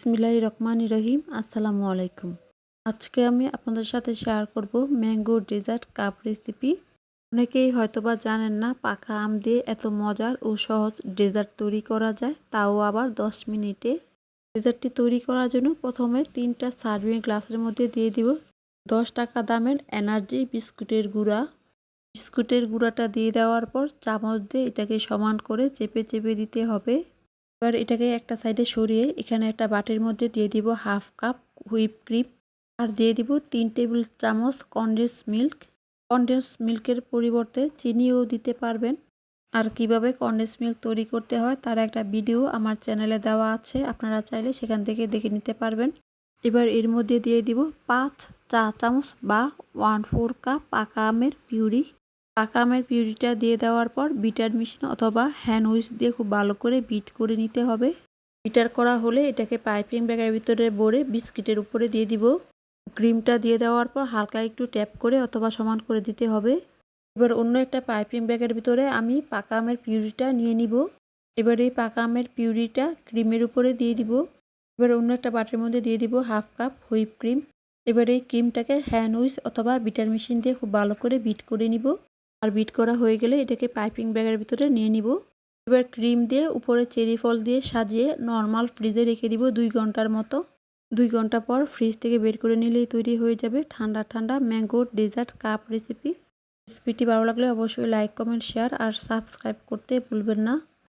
বিসমিল্লাহির রহমানির রহিম। আসসালামু আলাইকুম। আজকে আমি আপনাদের সাথে শেয়ার করব ম্যাঙ্গো ডেজার্ট কাপ রেসিপি। অনেকেই হয়তোবা জানেন না পাকা আম দিয়ে এত মজার ও সহজ ডেজার্ট তৈরি করা যায়, তাও আবার 10 মিনিটে। ডেজার্টটি তৈরি করার জন্য প্রথমে 3টা সার্ভিং গ্লাসের মধ্যে দিয়ে দিব 10 টাকা দামের এনার্জি বিস্কুটের গুঁড়া। বিস্কুটের গুঁড়াটা দিয়ে দেওয়ার পর চামচ দিয়ে এটাকে সমান করে চেপে চেপে দিতে হবে। এবার এটাকে একটা সাইডে সরিয়ে এখানে একটা বাটির মধ্যে দিয়ে দিব হাফ কাপ হুইপ ক্রিম আর দিয়ে দিব 3 টেবিল চামচ কনডেন্স মিল্ক। কনডেন্স মিল্কের পরিবর্তে চিনিও দিতে পারবেন। আর কিভাবে কনডেন্স মিল্ক তৈরি করতে হয় তার একটা ভিডিও আমার চ্যানেলে দেওয়া আছে, আপনারা চাইলে সেখান থেকে দেখে নিতে পারবেন। এবার এর মধ্যে দিয়ে দিব 5 চা চামচ বা 1/4 কাপ পাকা আমের পিউরি। পাকা আমের পিউরিটা দিয়ে দেওয়ার পর বিটার মেশিন অথবা হ্যান্ড হুইস্ক দিয়ে খুব ভালো করে বিট করে নিতে হবে। বিটার করা হলে এটাকে পাইপিং ব্যাগের ভিতরে ভরে বিস্কিটের উপরে দিয়ে দিব। ক্রিমটা দিয়ে দেওয়ার পর হালকা একটু ট্যাপ করে অথবা সমান করে দিতে হবে। এবার অন্য একটা পাইপিং ব্যাগের ভিতরে আমি পাকা আমের পিউরিটা নিয়ে নিব। এবার এই পাকা আমের পিউরিটা ক্রিমের উপরে দিয়ে দিব। এবার অন্য একটা বাটির মধ্যে দিয়ে দিব হাফ কাপ হুইপ ক্রিম। এবার এই ক্রিমটাকে হ্যান্ড হুইস্ক অথবা বিটার মেশিন দিয়ে খুব ভালো করে বিট করে নিব। আর বিট করা হয়ে গেলে এটাকে পাইপিং ব্যাগের ভিতরে নিয়ে নিব। এবার ক্রিম দিয়ে উপরে চেরি ফল দিয়ে সাজিয়ে নর্মাল ফ্রিজে রেখে দিব 2 ঘন্টার মতো। 2 ঘন্টা পর ফ্রিজ থেকে বের করে নিলেই তৈরি হয়ে যাবে ঠান্ডা ঠান্ডা ম্যাঙ্গো ডেজার্ট কাপ রেসিপি। রেসিপিটি ভালো লাগলে অবশ্যই লাইক, কমেন্ট, শেয়ার আর সাবস্ক্রাইব করতে ভুলবেন না।